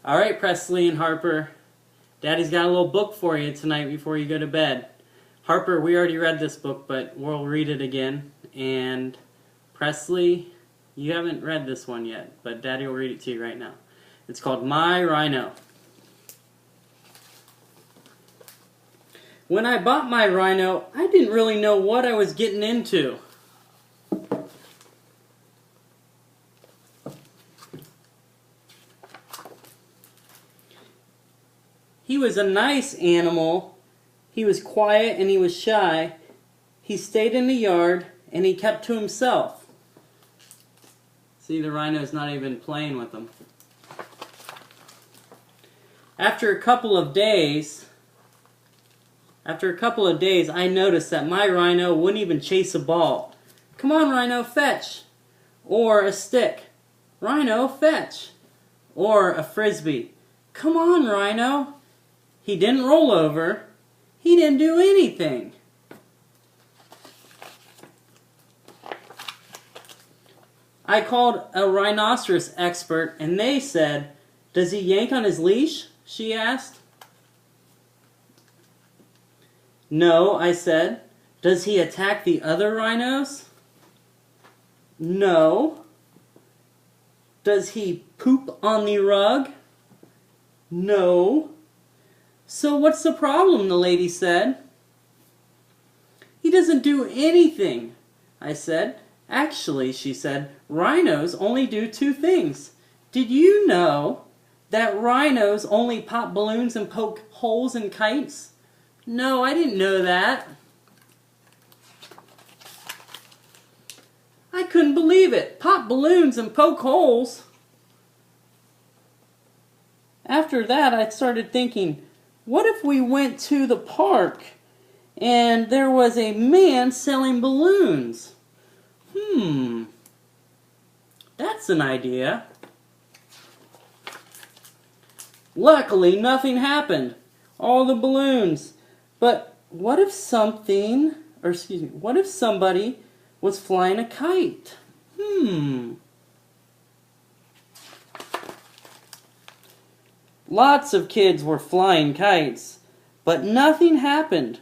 All right, Presley and Harper. Daddy's got a little book for you tonight before you go to bed. Harper, we already read this book, but we'll read it again. And Presley, you haven't read this one yet, but Daddy will read it to you right now. It's called My Rhino. When I bought my rhino, I didn't really know what I was getting into. He was a nice animal. He was quiet and he was shy. He stayed in the yard and he kept to himself. See, the rhino's not even playing with him. After a couple of days, I noticed that my rhino wouldn't even chase a ball. Come on, rhino, fetch. Or a stick. Rhino, fetch. Or a frisbee. Come on, rhino. He didn't roll over. He didn't do anything. I called a rhinoceros expert and they said, "Does he yank on his leash?" she asked. "No," I said. "Does he attack the other rhinos?" "No." "Does he poop on the rug?" "No." "So what's the problem?" the lady said. "He doesn't do anything," I said. "Actually," she said, "rhinos only do two things. Did you know that rhinos only pop balloons and poke holes in kites?" "No, I didn't know that." I couldn't believe it. Pop balloons and poke holes. After that, I started thinking, what if we went to the park and there was a man selling balloons? That's an idea. Luckily, nothing happened. All the balloons. But what if somebody was flying a kite? Lots of kids were flying kites, but nothing happened.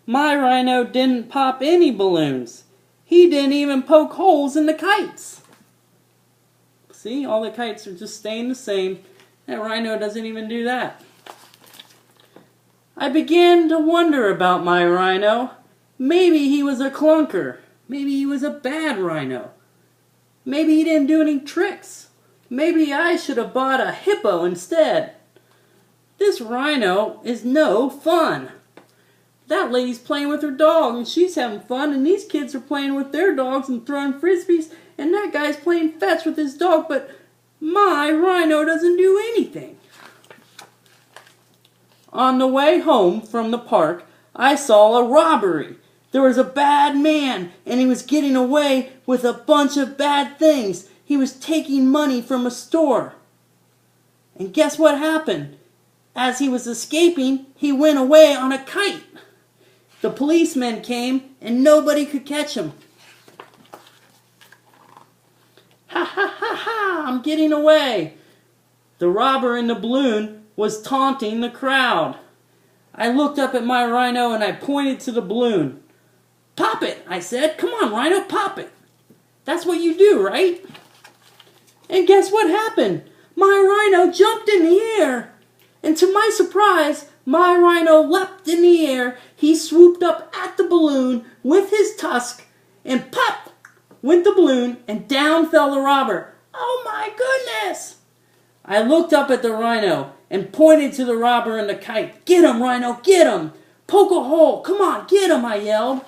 My rhino didn't pop any balloons. He didn't even poke holes in the kites. See, all the kites are just staying the same. That rhino doesn't even do that. I began to wonder about my rhino. Maybe he was a clunker. Maybe he was a bad rhino. Maybe he didn't do any tricks. Maybe I should have bought a hippo instead. This rhino is no fun. That lady's playing with her dog and she's having fun, and these kids are playing with their dogs and throwing frisbees, and that guy's playing fetch with his dog, but my rhino doesn't do anything. On the way home from the park, I saw a robbery. There was a bad man, and he was getting away with a bunch of bad things. He was taking money from a store. And guess what happened? As he was escaping, he went away on a kite. The policemen came, and nobody could catch him. Ha ha ha ha, I'm getting away. The robber in the balloon was taunting the crowd. I looked up at my rhino and I pointed to the balloon. "Pop it," I said. "Come on, rhino, pop it. That's what you do, right?" And guess what happened? My rhino jumped in the air. And to my surprise, my rhino leapt in the air. He swooped up at the balloon with his tusk, and pop went the balloon, and down fell the robber. Oh my goodness! I looked up at the rhino and pointed to the robber and the kite. "Get him, rhino, get him! Poke a hole, come on, get him," I yelled.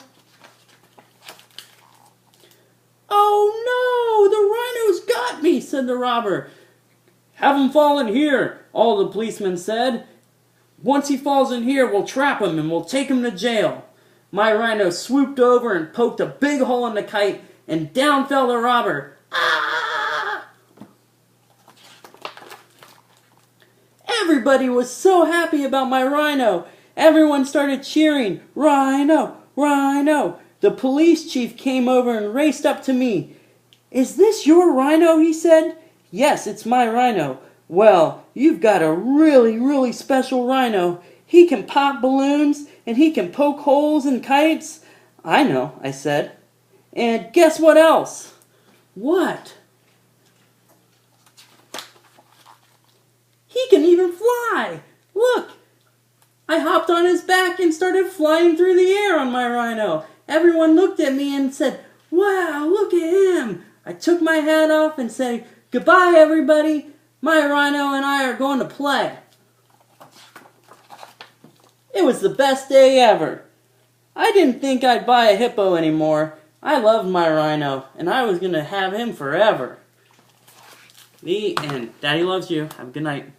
"Oh no, the rhino's got me," said the robber. "Have him fall in here," all the policemen said. "Once he falls in here, we'll trap him and we'll take him to jail." My rhino swooped over and poked a big hole in the kite, and down fell the robber. Ah! Everybody was so happy about my rhino. Everyone started cheering, "Rhino, rhino." The police chief came over and raced up to me. "Is this your rhino?" he said. "Yes, it's my rhino. Well, you've got a really, really special rhino. He can pop balloons and he can poke holes in kites. I know, I said. And guess what else? What? He can even fly! Look! I hopped on his back and started flying through the air on my rhino. Everyone looked at me and said, "Wow, look at him!" I took my hat off and said, "Goodbye, everybody. My rhino and I are going to play." It was the best day ever. I didn't think I'd buy a hippo anymore. I loved my rhino, and I was going to have him forever. The end. Daddy loves you. Have a good night.